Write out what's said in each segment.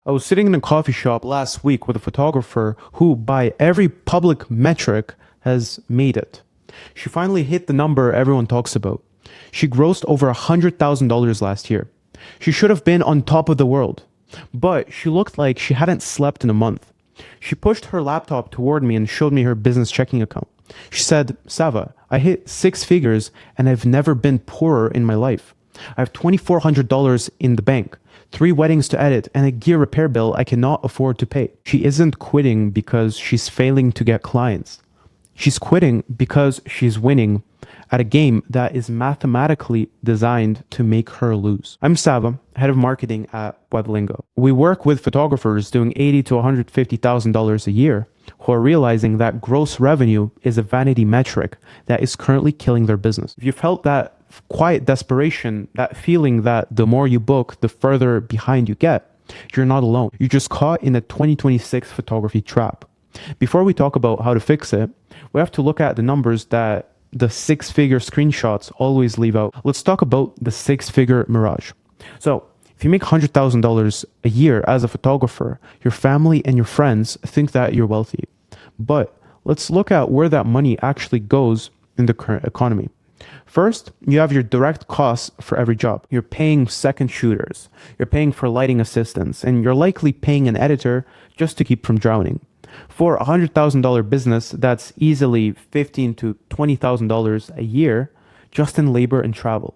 I was sitting in a coffee shop last week with a photographer who, by every public metric, has made it. She finally hit the number everyone talks about. She grossed over $100,000 last year. She should have been on top of the world, but she looked like she hadn't slept in a month. She pushed her laptop toward me and showed me her business checking account. She said, Sava, I hit six figures and I've never been poorer in my life. I have $2,400 in the bank, 3 weddings to edit, and a gear repair bill I cannot afford to pay. She isn't quitting because she's failing to get clients. She's quitting because she's winning at a game that is mathematically designed to make her lose. I'm Sava, head of marketing at Weblingo. We work with photographers doing $80,000 to $150,000 a year who are realizing that gross revenue is a vanity metric that is currently killing their business. If you felt that quiet desperation, that feeling that the more you book, the further behind you get, you're not alone. You're just caught in a 2026 photography trap. Before we talk about how to fix it, we have to look at the numbers that the six-figure screenshots always leave out. Let's talk about the six-figure mirage. So if you make $100,000 a year as a photographer, your family and your friends think that you're wealthy. But let's look at where that money actually goes in the current economy. First, you have your direct costs for every job. You're paying second shooters, you're paying for lighting assistants, and you're likely paying an editor just to keep from drowning. For a $100,000 business, that's easily $15,000 to $20,000 a year just in labor and travel.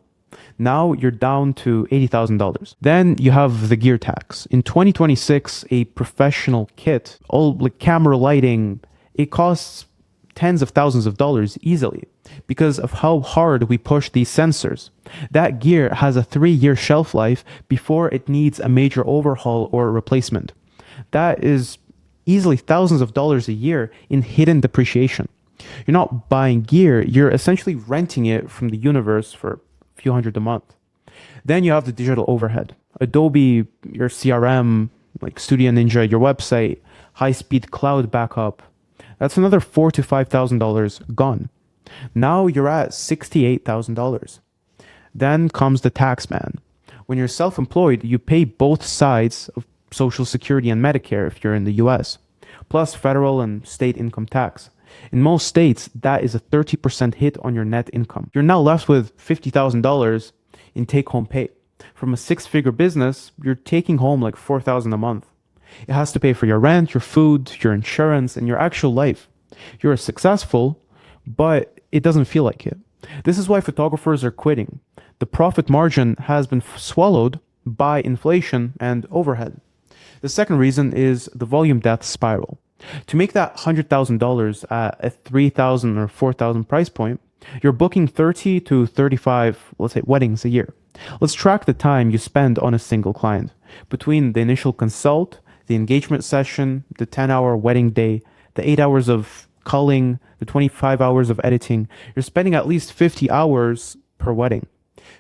Now you're down to $80,000. Then you have the gear tax. In 2026, a professional kit, all like camera lighting, it costs tens of thousands of dollars easily because of how hard we push these sensors. That gear has a 3-year shelf life before it needs a major overhaul or replacement. That is easily thousands of dollars a year in hidden depreciation. You're not buying gear, you're essentially renting it from the universe for a few hundred a month. Then you have the digital overhead. Adobe, your CRM, like Studio Ninja, your website, high-speed cloud backup. That's another $4,000 to $5,000 gone. Now you're at $68,000. Then comes the tax man. When you're self-employed, you pay both sides of Social Security and Medicare if you're in the US, plus federal and state income tax. In most states, that is a 30% hit on your net income. You're now left with $50,000 in take-home pay. From a 6-figure business, you're taking home like $4,000 a month. It has to pay for your rent, your food, your insurance, and your actual life. You're successful, but it doesn't feel like it. This is why photographers are quitting. The profit margin has been swallowed by inflation and overhead. The second reason is the volume death spiral. To make that $100,000 at a $3,000 or $4,000 price point, you're booking 30 to 35, let's say, weddings a year. Let's track the time you spend on a single client. Between the initial consult, the engagement session, the 10-hour wedding day, the 8 hours of culling, the 25 hours of editing, you're spending at least 50 hours per wedding.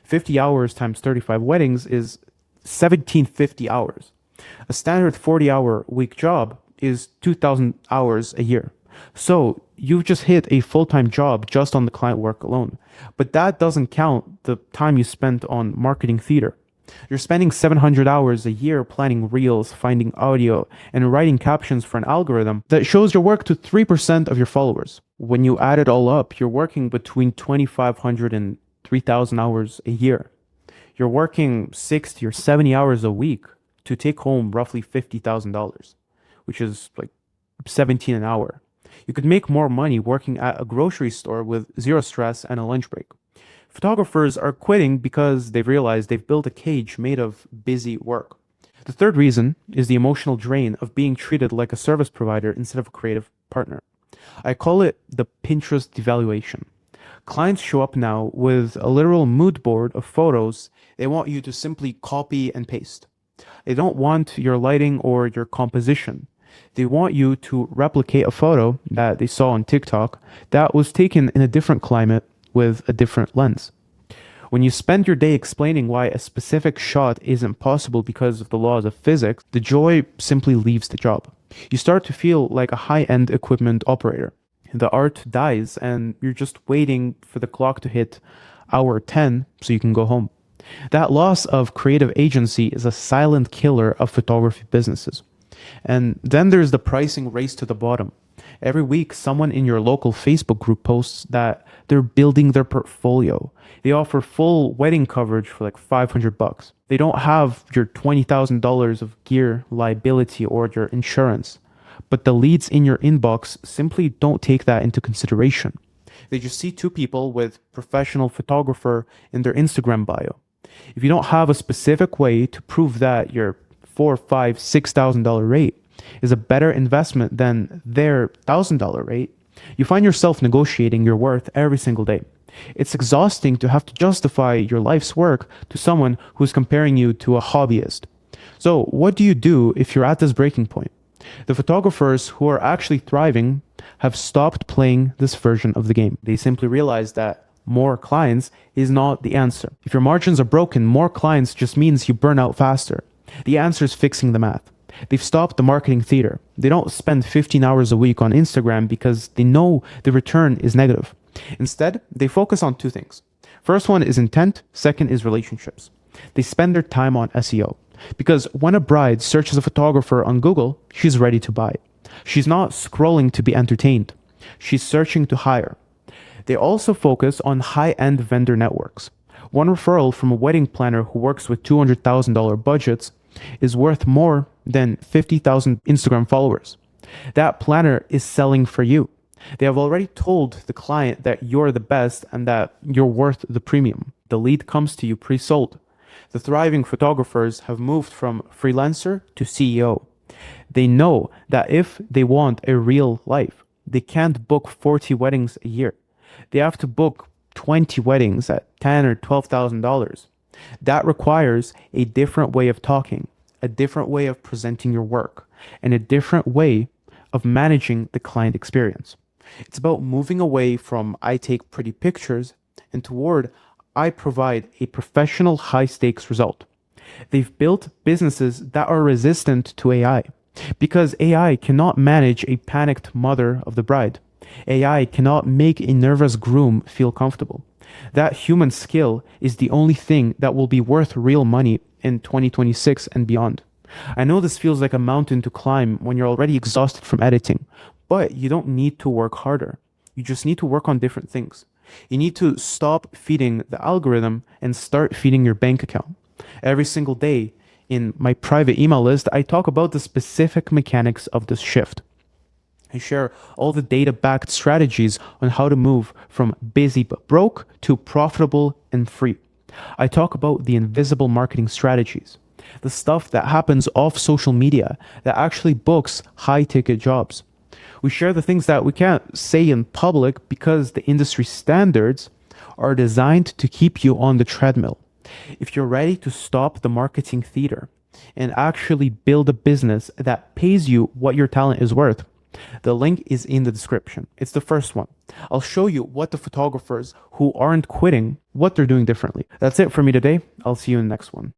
50 hours times 35 weddings is 1,750 hours. A standard 40-hour week job is 2,000 hours a year. So you've just hit a full-time job just on the client work alone. But that doesn't count the time you spent on marketing theater. You're spending 700 hours a year planning reels, finding audio, and writing captions for an algorithm that shows your work to 3% of your followers. When you add it all up, you're working between 2,500 and 3,000 hours a year. You're working 60 or 70 hours a week to take home roughly $50,000, which is like 17 an hour. You could make more money working at a grocery store with zero stress and a lunch break. Photographers are quitting because they've realized they've built a cage made of busy work. The third reason is the emotional drain of being treated like a service provider instead of a creative partner. I call it the Pinterest devaluation. Clients show up now with a literal mood board of photos they want you to simply copy and paste. They don't want your lighting or your composition. They want you to replicate a photo that they saw on TikTok that was taken in a different climate with a different lens. When you spend your day explaining why a specific shot isn't possible because of the laws of physics, the joy simply leaves the job. You start to feel like a high-end equipment operator. The art dies and you're just waiting for the clock to hit hour 10 so you can go home. That loss of creative agency is a silent killer of photography businesses. And then there's the pricing race to the bottom. Every week, someone in your local Facebook group posts that they're building their portfolio. They offer full wedding coverage for like $500. They don't have your $20,000 of gear liability or your insurance. But the leads in your inbox simply don't take that into consideration. They just see two people with professional photographer in their Instagram bio. If you don't have a specific way to prove that your $4, $5, $6,000 rate is a better investment than their $1,000 rate, you find yourself negotiating your worth every single day. It's exhausting to have to justify your life's work to someone who's comparing you to a hobbyist. So, what do you do if you're at this breaking point? The photographers who are actually thriving have stopped playing this version of the game. They simply realize that more clients is not the answer. If your margins are broken, more clients just means you burn out faster. The answer is fixing the math. They've stopped the marketing theater. They don't spend 15 hours a week on Instagram because they know the return is negative. Instead, they focus on two things. First one is intent, second is relationships. They spend their time on SEO. Because when a bride searches a photographer on Google, she's ready to buy. She's not scrolling to be entertained. She's searching to hire. They also focus on high-end vendor networks. One referral from a wedding planner who works with $200,000 budgets is worth more than 50,000 Instagram followers. That planner is selling for you. They have already told the client that you're the best and that you're worth the premium. The lead comes to you pre-sold. The thriving photographers have moved from freelancer to CEO. They know that if they want a real life, they can't book 40 weddings a year. They have to book 20 weddings at $10,000 or $12,000. That requires a different way of talking, a different way of presenting your work, and a different way of managing the client experience. It's about moving away from I take pretty pictures and toward I provide a professional high stakes result. They've built businesses that are resistant to AI because AI cannot manage a panicked mother of the bride. AI cannot make a nervous groom feel comfortable. That human skill is the only thing that will be worth real money in 2026 and beyond. I know this feels like a mountain to climb when you're already exhausted from editing, but you don't need to work harder. You just need to work on different things. You need to stop feeding the algorithm and start feeding your bank account. Every single day in my private email list, I talk about the specific mechanics of this shift. I share all the data-backed strategies on how to move from busy but broke to profitable and free. I talk about the invisible marketing strategies, the stuff that happens off social media that actually books high-ticket jobs. We share the things that we can't say in public because the industry standards are designed to keep you on the treadmill. If you're ready to stop the marketing theater and actually build a business that pays you what your talent is worth, the link is in the description. It's the first one. I'll show you what the photographers who aren't quitting, what they're doing differently. That's it for me today. I'll see you in the next one.